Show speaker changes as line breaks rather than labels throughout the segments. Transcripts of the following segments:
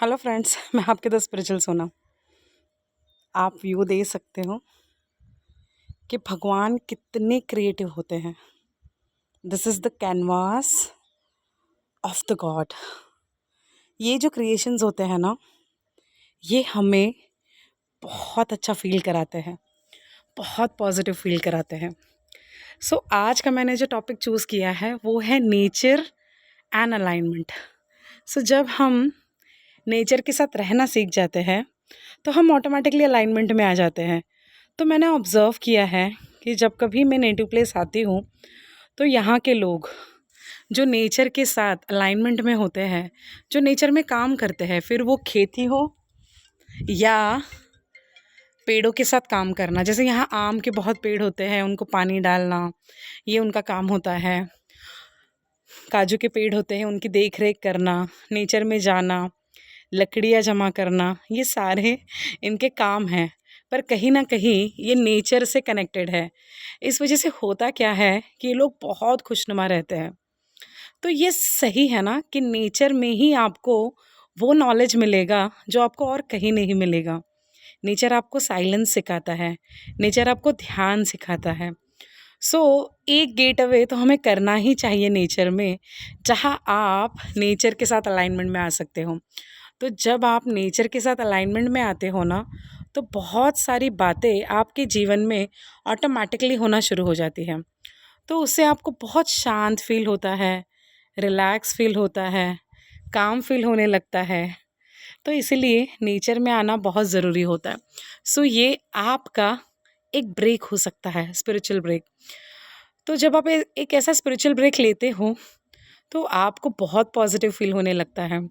Hello friends, मैं आपके the spiritual सोना। आप व्यू दे सकते हो कि भगवान कितने क्रिएटिव होते हैं। This is the canvas of the God. ये जो क्रिएशंस होते हैं ना, ये हमें बहुत अच्छा फील कराते हैं, बहुत पॉजिटिव फील कराते हैं। सो आज का मैंने जो टॉपिक चूज़ किया है वो है नेचर एंड अलाइनमेंट। सो जब हम नेचर के साथ रहना सीख जाते हैं तो हम ऑटोमेटिकली अलाइनमेंट में आ जाते हैं। तो मैंने ऑब्ज़र्व किया है कि जब कभी मैं नेटिव प्लेस आती हूँ तो यहाँ के लोग जो नेचर के साथ अलाइनमेंट में होते हैं, जो नेचर में काम करते हैं, फिर वो खेती हो या पेड़ों के साथ काम करना। जैसे यहाँ आम के बहुत पेड़ होते हैं, उनको पानी डालना ये उनका काम होता है। काजू के पेड़ होते हैं, उनकी देख रेख करना, नेचर में जाना, लकड़ियाँ जमा करना, ये सारे इनके काम हैं। पर कहीं ना कहीं ये नेचर से कनेक्टेड है। इस वजह से होता क्या है कि ये लोग बहुत खुशनुमा रहते हैं। तो ये सही है ना कि नेचर में ही आपको वो नॉलेज मिलेगा जो आपको और कहीं नहीं मिलेगा। नेचर आपको साइलेंस सिखाता है, नेचर आपको ध्यान सिखाता है। सो एक गेट अवे तो हमें करना ही चाहिए नेचर में, जहाँ आप नेचर के साथ अलाइनमेंट में आ सकते हो। तो जब आप नेचर के साथ अलाइनमेंट में आते हो ना, तो बहुत सारी बातें आपके जीवन में ऑटोमेटिकली होना शुरू हो जाती हैं। तो उससे आपको बहुत शांत फील होता है, रिलैक्स फील होता है, काम फील होने लगता है। तो इसीलिए नेचर में आना बहुत ज़रूरी होता है। सो ये आपका एक ब्रेक हो सकता है, स्पिरिचुअल ब्रेक। तो जब आप एक ऐसा स्पिरिचुअल ब्रेक लेते हो तो आपको बहुत पॉजिटिव फील होने लगता है।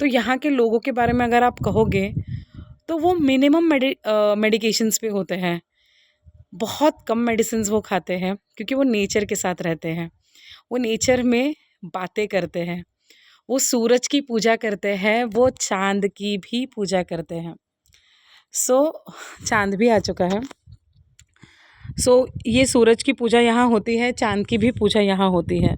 तो यहाँ के लोगों के बारे में अगर आप कहोगे तो वो मिनिमम मेडिकेशंस पे होते हैं। बहुत कम मेडिसिन्स वो खाते हैं क्योंकि वो नेचर के साथ रहते हैं, वो नेचर में बातें करते हैं, वो सूरज की पूजा करते हैं, वो चाँद की भी पूजा करते हैं। सो चाँद भी आ चुका है। ये सूरज की पूजा यहाँ होती है, चाँद की भी पूजा यहाँ होती है।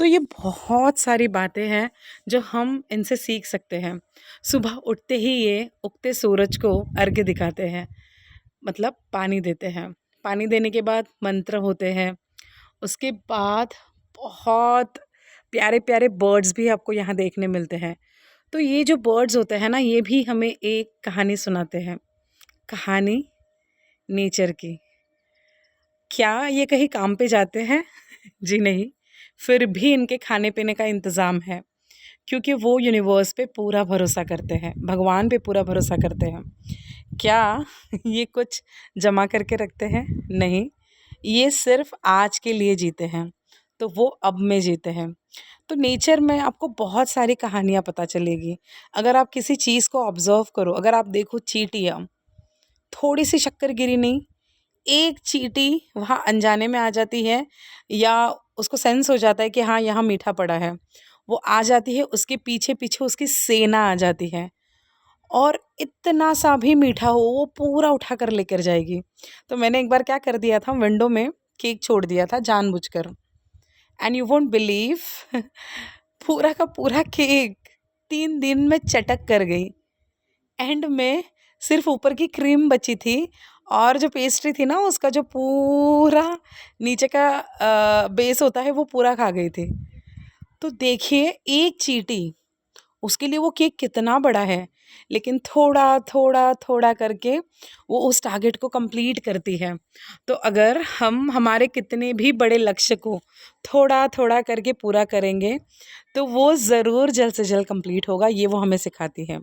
तो ये बहुत सारी बातें हैं जो हम इनसे सीख सकते हैं। सुबह उठते ही ये उगते सूरज को अर्घ्य दिखाते हैं, मतलब पानी देते हैं। पानी देने के बाद मंत्र होते हैं। उसके बाद बहुत प्यारे प्यारे बर्ड्स भी आपको यहाँ देखने मिलते हैं। तो ये जो बर्ड्स होते हैं ना, ये भी हमें एक कहानी सुनाते हैं, कहानी नेचर की। क्या ये कहीं काम पे जाते हैं? जी नहीं, फिर भी इनके खाने पीने का इंतज़ाम है क्योंकि वो यूनिवर्स पे पूरा भरोसा करते हैं, भगवान पे पूरा भरोसा करते हैं। क्या ये कुछ जमा करके रखते हैं? नहीं, ये सिर्फ आज के लिए जीते हैं, तो वो अब में जीते हैं। तो नेचर में आपको बहुत सारी कहानियाँ पता चलेगी। अगर आप किसी चीज़ को ऑब्ज़र्व करो, अगर आप देखो चींटियाँ, थोड़ी सी शक्कर गिरी नहीं, एक चींटी वहाँ अनजाने में आ जाती है या उसको सेंस हो जाता है कि हाँ यहाँ मीठा पड़ा है, वो आ जाती है, उसके पीछे पीछे उसकी सेना आ जाती है और इतना सा भी मीठा हो वो पूरा उठा कर लेकर जाएगी। तो मैंने एक बार क्या कर दिया था, विंडो में केक छोड़ दिया था जानबूझकर, एंड यू वोंट बिलीव पूरा का पूरा केक 3 दिन में चटक कर गई। एंड में सिर्फ ऊपर की क्रीम बची थी और जो पेस्ट्री थी ना, उसका जो पूरा नीचे का बेस होता है वो पूरा खा गई थी। तो देखिए, एक चींटी, उसके लिए वो केक कितना बड़ा है, लेकिन थोड़ा थोड़ा थोड़ा करके वो उस टारगेट को कंप्लीट करती है। तो अगर हम हमारे कितने भी बड़े लक्ष्य को थोड़ा थोड़ा करके पूरा करेंगे तो वो ज़रूर जल्द से जल्द कंप्लीट होगा। ये वो हमें सिखाती है।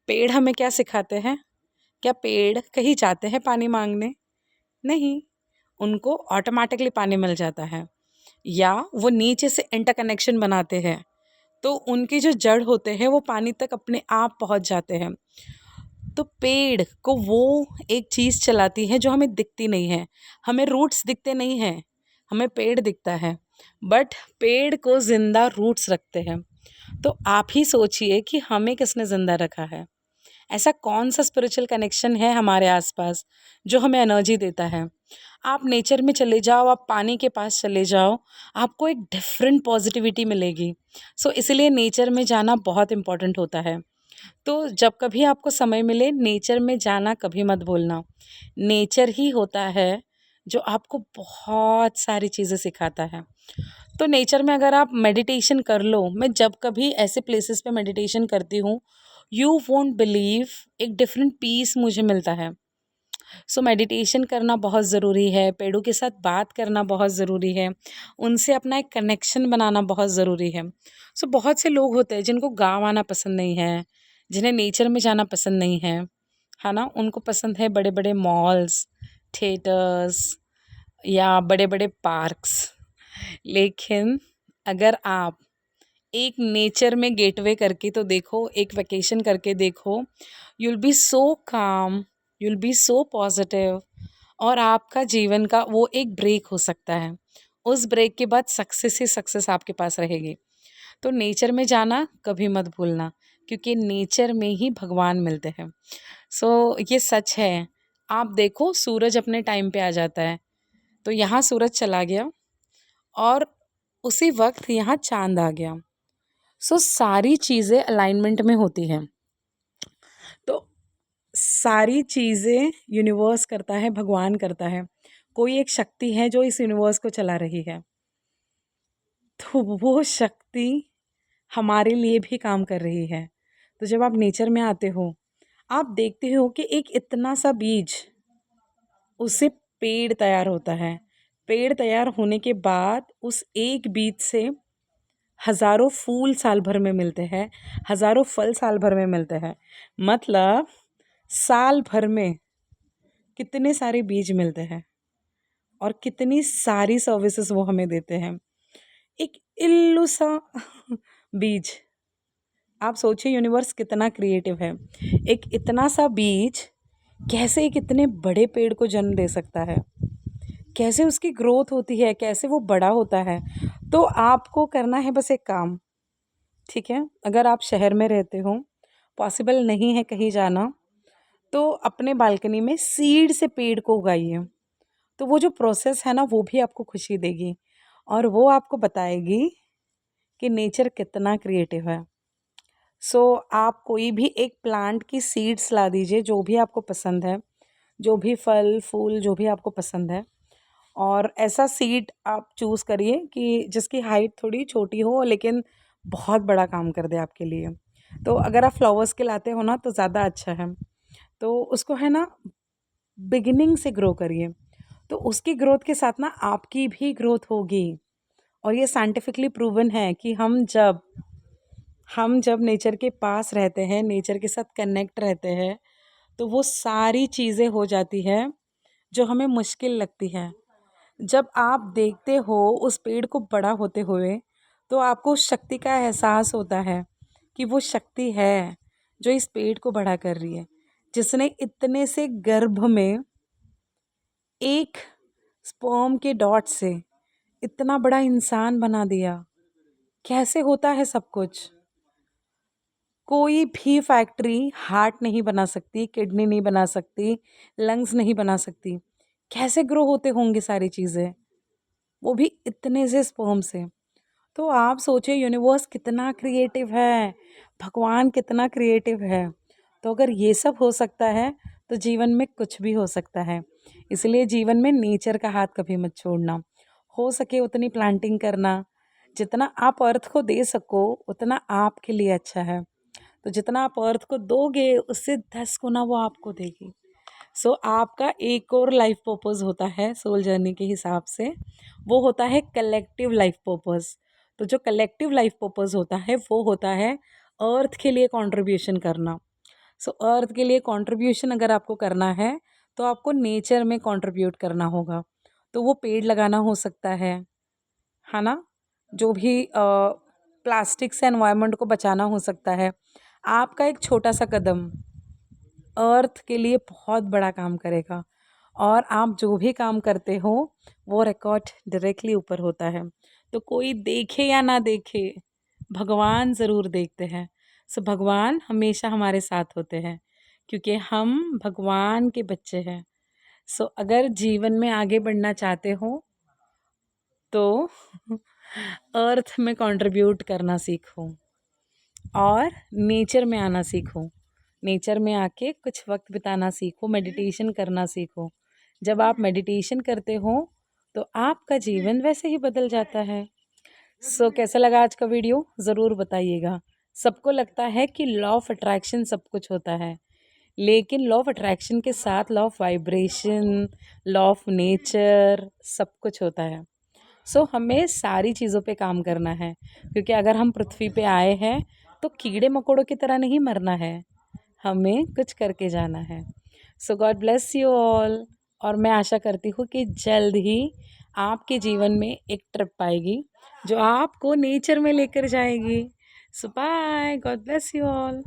पेड़ हमें क्या सिखाते हैं? क्या पेड़ कहीं जाते हैं पानी मांगने? नहीं, उनको ऑटोमेटिकली पानी मिल जाता है, या वो नीचे से इंटरकनेक्शन बनाते हैं तो उनकी जो जड़ होते हैं वो पानी तक अपने आप पहुंच जाते हैं। तो पेड़ को वो एक चीज़ चलाती है जो हमें दिखती नहीं है। हमें रूट्स दिखते नहीं हैं, हमें पेड़ दिखता है, बट पेड़ को ज़िंदा रूट्स रखते हैं। तो आप ही सोचिए कि हमें किसने ज़िंदा रखा है। ऐसा कौन सा स्पिरिचुअल कनेक्शन है हमारे आसपास जो हमें एनर्जी देता है। आप नेचर में चले जाओ, आप पानी के पास चले जाओ, आपको एक डिफरेंट पॉजिटिविटी मिलेगी। इसलिए नेचर में जाना बहुत इम्पॉर्टेंट होता है। तो जब कभी आपको समय मिले नेचर में जाना कभी मत भूलना। नेचर ही होता है जो आपको बहुत सारी चीज़ें सिखाता है। तो नेचर में अगर आप मेडिटेशन कर लो, मैं जब कभी ऐसे प्लेसेस पे मेडिटेशन करती हूँ, यू वोंट बिलीव एक डिफरेंट पीस मुझे मिलता है। सो मेडिटेशन करना बहुत ज़रूरी है, पेड़ों के साथ बात करना बहुत ज़रूरी है, उनसे अपना एक कनेक्शन बनाना बहुत ज़रूरी है। सो बहुत से लोग होते हैं जिनको गाँव आना पसंद नहीं है, जिन्हें नेचर में जाना पसंद नहीं है ना? उनको पसंद है बड़े-बड़े मॉल्स, थिएटर्स या बड़े-बड़े पार्क्स। लेकिन अगर आप एक नेचर में गेटवे करके तो देखो, एक वैकेशन करके देखो, यू विल बी सो काम, you will be so positive और आपका जीवन का वो एक ब्रेक हो सकता है। उस ब्रेक के बाद सक्सेस ही सक्सेस आपके पास रहेगी। तो नेचर में जाना कभी मत भूलना क्योंकि नेचर में ही भगवान मिलते हैं। सो ये सच है। आप देखो सूरज अपने टाइम पे आ जाता है, तो यहाँ सूरज चला गया और उसी वक़्त यहाँ चाँद आ गया। सो सारी चीज़ें अलाइनमेंट में होती हैं। तो सारी चीज़ें यूनिवर्स करता है, भगवान करता है। कोई एक शक्ति है जो इस यूनिवर्स को चला रही है। तो वो शक्ति हमारे लिए भी काम कर रही है। तो जब आप नेचर में आते हो, आप देखते हो कि एक इतना सा बीज, उससे पेड़ तैयार होता है। पेड़ तैयार होने के बाद उस एक बीज से हज़ारों फूल साल भर में मिलते हैं, हज़ारों फल साल भर में मिलते हैं। मतलब साल भर में कितने सारे बीज मिलते हैं और कितनी सारी सर्विसेज वो हमें देते हैं। एक इल्लू सा बीज, आप सोचिए यूनिवर्स कितना क्रिएटिव है। एक इतना सा बीज कैसे एक इतने बड़े पेड़ को जन्म दे सकता है, कैसे उसकी ग्रोथ होती है, कैसे वो बड़ा होता है। तो आपको करना है बस एक काम, ठीक है? अगर आप शहर में रहते हो, पॉसिबल नहीं है कहीं जाना, तो अपने बालकनी में सीड से पेड़ को उगाइए। तो वो जो प्रोसेस है ना, वो भी आपको खुशी देगी और वो आपको बताएगी कि नेचर कितना क्रिएटिव है। सो आप कोई भी एक प्लांट की सीड्स ला दीजिए, जो भी आपको पसंद है, जो भी फल फूल जो भी आपको पसंद है, और ऐसा सीड आप चूज़ करिए कि जिसकी हाइट थोड़ी छोटी हो लेकिन बहुत बड़ा काम कर दे आपके लिए। तो अगर आप फ्लावर्स के लाते हो ना तो ज़्यादा अच्छा है। तो उसको है ना बिगिनिंग से ग्रो करिए, तो उसकी ग्रोथ के साथ ना आपकी भी ग्रोथ होगी। और ये साइंटिफिकली प्रूवन है कि हम जब नेचर के पास रहते हैं, नेचर के साथ कनेक्ट रहते हैं, तो वो सारी चीज़ें हो जाती है जो हमें मुश्किल लगती है। जब आप देखते हो उस पेड़ को बड़ा होते हुए, तो आपको उस शक्ति का एहसास होता है कि वो शक्ति है जो इस पेड़ को बड़ा कर रही है, जिसने इतने से गर्भ में एक स्पर्म के डॉट से इतना बड़ा इंसान बना दिया। कैसे होता है सब कुछ? कोई भी फैक्ट्री हार्ट नहीं बना सकती, किडनी नहीं बना सकती, लंग्स नहीं बना सकती। कैसे ग्रो होते होंगे सारी चीज़ें, वो भी इतने से स्पर्म से। तो आप सोचिए यूनिवर्स कितना क्रिएटिव है, भगवान कितना क्रिएटिव है। तो अगर ये सब हो सकता है तो जीवन में कुछ भी हो सकता है। इसलिए जीवन में नेचर का हाथ कभी मत छोड़ना। हो सके उतनी प्लांटिंग करना, जितना आप अर्थ को दे सको उतना आपके लिए अच्छा है। तो जितना आप अर्थ को दोगे उससे 10 गुना वो आपको देगी। सो आपका एक और लाइफ पर्पस होता है सोल जर्नी के हिसाब से, वो होता है कलेक्टिव लाइफ पर्पस। तो जो कलेक्टिव लाइफ पर्पस होता है वो होता है अर्थ के लिए कंट्रीब्यूशन करना। सो अर्थ के लिए कंट्रीब्यूशन अगर आपको करना है तो आपको नेचर में कंट्रीब्यूट करना होगा। तो वो पेड़ लगाना हो सकता है ना? जो भी प्लास्टिक से एनवायरनमेंट को बचाना हो सकता है। आपका एक छोटा सा कदम अर्थ के लिए बहुत बड़ा काम करेगा। और आप जो भी काम करते हो वो रिकॉर्ड डायरेक्टली ऊपर होता है। तो कोई देखे या ना देखे, भगवान ज़रूर देखते हैं। सो भगवान हमेशा हमारे साथ होते हैं क्योंकि हम भगवान के बच्चे हैं। सो अगर जीवन में आगे बढ़ना चाहते हो तो अर्थ में कंट्रीब्यूट करना सीखो। और नेचर में आना सीखो। नेचर में आके कुछ वक्त बिताना सीखो, मेडिटेशन करना सीखो। जब आप मेडिटेशन करते हो तो आपका जीवन वैसे ही बदल जाता है। कैसा लगा आज का वीडियो ज़रूर बताइएगा। सबको लगता है कि लॉ ऑफ अट्रैक्शन सब कुछ होता है, लेकिन लॉ ऑफ अट्रैक्शन के साथ law of vibration, law of nature सब कुछ होता है। हमें सारी चीज़ों पे काम करना है, क्योंकि अगर हम पृथ्वी पे आए हैं तो कीड़े मकोड़ों की तरह नहीं मरना है, हमें कुछ करके जाना है। God bless you all. और मैं आशा करती हूँ कि जल्द ही आपके जीवन में एक ट्रिप आएगी जो आपको नेचर में लेकर जाएगी। Bye, God bless you all.